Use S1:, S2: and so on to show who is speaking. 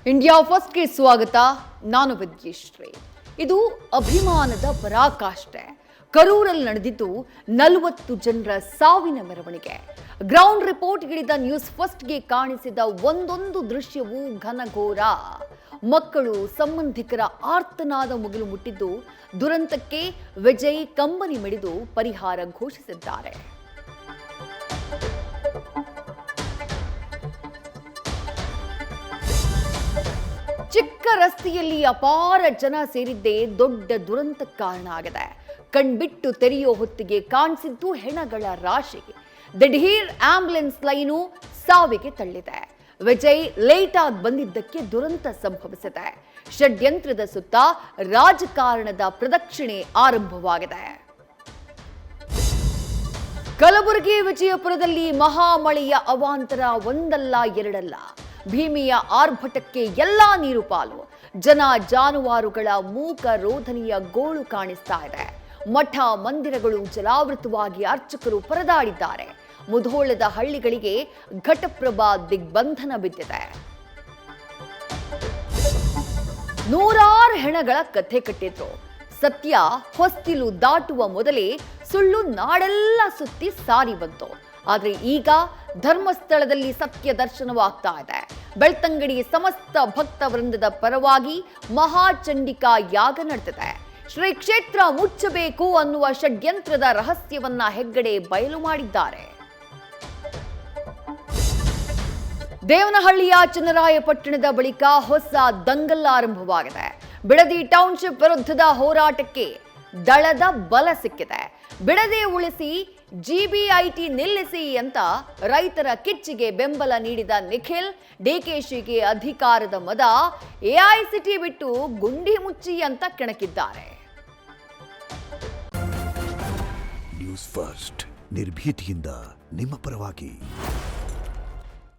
S1: India ಫಸ್ಟ್ಗೆ ಸ್ವಾಗತ. ನಾನು ವಿದ್ಯಶ್ರೀ. ಇದು ಅಭಿಮಾನದ ಪರಾಕಾಷ್ಠೆ. ಕರೂರಲ್ಲಿ ನಡೆದಿದ್ದು 40 ಜನರ ಸಾವಿನ ಮೆರವಣಿಗೆ. ಗ್ರೌಂಡ್ ರಿಪೋರ್ಟ್ಗಿಳಿದ ನ್ಯೂಸ್ ಫಸ್ಟ್ಗೆ ಕಾಣಿಸಿದ ಒಂದೊಂದು ದೃಶ್ಯವೂ ಘನಘೋರ. ಮಕ್ಕಳು, ಸಂಬಂಧಿಕರ ಆರ್ತನಾದ ಮುಗಿಲು ಮುಟ್ಟಿದ್ದು ದುರಂತಕ್ಕೆ ವಿಜಯ್ ಕಂಬನಿ ಮಿಡಿದು ಪರಿಹಾರ ಘೋಷಿಸಿದ್ದಾರೆ. ಚಿಕ್ಕ ರಸ್ತೆಯಲ್ಲಿ ಅಪಾರ ಜನ ಸೇರಿದ್ದೇ ದೊಡ್ಡ ದುರಂತಕ್ಕೆ ಕಾರಣ ಆಗಿದೆ. ಕಣ್ಬಿಟ್ಟು ತೆರೆಯೋ ಹೊತ್ತಿಗೆ ಕಾಣಿಸಿದ್ದು ಹೆಣಗಳ ರಾಶಿ. ದಿಢೀರ್ ಆಂಬ್ಯುಲೆನ್ಸ್ ಲೈನು ಸಾವಿಗೆ ತಳ್ಳಿದೆ. ವಿಜಯ್ ಲೇಟ್ ಆಗಿ ಬಂದಿದ್ದಕ್ಕೆ ದುರಂತ ಸಂಭವಿಸಿದೆ. ಷಡ್ಯಂತ್ರದ ಸುತ್ತ ರಾಜಕಾರಣದ ಪ್ರದಕ್ಷಿಣೆ ಆರಂಭವಾಗಿದೆ. ಕಲಬುರಗಿ ವಿಜಯಪುರದಲ್ಲಿ ಮಹಾಮಳೆಯ ಅವಾಂತರ ಒಂದಲ್ಲ ಎರಡಲ್ಲ. ಭೀಮಿಯ ಆರ್ಭಟಕ್ಕೆ ಎಲ್ಲಾ ನೀರು ಪಾಲು. ಜನ ಜಾನುವಾರುಗಳ ಮೂಕ ರೋಧನೆಯ ಗೋಳು ಕಾಣಿಸ್ತಾ ಇದೆ. ಮಠ ಮಂದಿರಗಳು ಜಲಾವೃತವಾಗಿ ಅರ್ಚಕರು ಪರದಾಡಿದ್ದಾರೆ. ಮುಧೋಳದ ಹಳ್ಳಿಗಳಿಗೆ ಘಟಪ್ರಭಾ ದಿಗ್ಬಂಧನ ಬಿದ್ದಿದೆ. ನೂರಾರು ಹೆಣಗಳ ಕಥೆ ಕಟ್ಟಿದ್ರು. ಸತ್ಯ ಹೊಸ್ತಿಲು ದಾಟುವ ಮೊದಲೇ ಸುಳ್ಳು ನಾಡೆಲ್ಲ ಸುತ್ತಿ ಸಾರಿ ಬಂತು. ಆದ್ರೆ ಈಗ ಧರ್ಮಸ್ಥಳದಲ್ಲಿ ಸತ್ಯ ದರ್ಶನವಾಗ್ತಾ ಇದೆ. ಬೆಳ್ತಂಗಡಿ ಸಮಸ್ತ ಭಕ್ತ ವೃಂದದ ಪರವಾಗಿ ಮಹಾಚಂಡಿಕಾ ಯಾಗ ನಡೆದಿದೆ. ಶ್ರೀ ಕ್ಷೇತ್ರ ಮುಚ್ಚಬೇಕು ಅನ್ನುವ ಷಡ್ಯಂತ್ರದ ರಹಸ್ಯವನ್ನ ಹೆಗ್ಗಡೆ ಬಯಲು ಮಾಡಿದ್ದಾರೆ. ದೇವನಹಳ್ಳಿಯ ಚನ್ನರಾಯಪಟ್ಟಣದ ಬಳಿಕ ಹೊಸ ದಂಗಲ್ ಆರಂಭವಾಗಿದೆ. ಬಿಡದಿ ಟೌನ್ಶಿಪ್ ವಿರುದ್ಧದ ಹೋರಾಟಕ್ಕೆ ದಳದ ಬಲ ಸಿಕ್ಕಿದೆ. ಬಿಡದಿ ಉಳಿಸಿ, ಜಿಬಿಐಟಿ ನಿಲ್ಲಿಸಿ ಅಂತ ರೈತರ ಕಿಚ್ಚಿಗೆ ಬೆಂಬಲ ನೀಡಿದ ನಿಖಿಲ್, ಡಿಕೆಶಿಗೆ ಅಧಿಕಾರದ ಮದ, ಎಐಸಿಟಿ ಬಿಟ್ಟು ಗುಂಡಿ ಮುಚ್ಚಿ ಅಂತ ಕೆಣಕಿದ್ದಾರೆ.
S2: ನ್ಯೂಸ್ ಫಸ್ಟ್ ನಿರ್ಭೀತಿಯಿಂದ ನಿಮ್ಮ ಪರವಾಗಿ.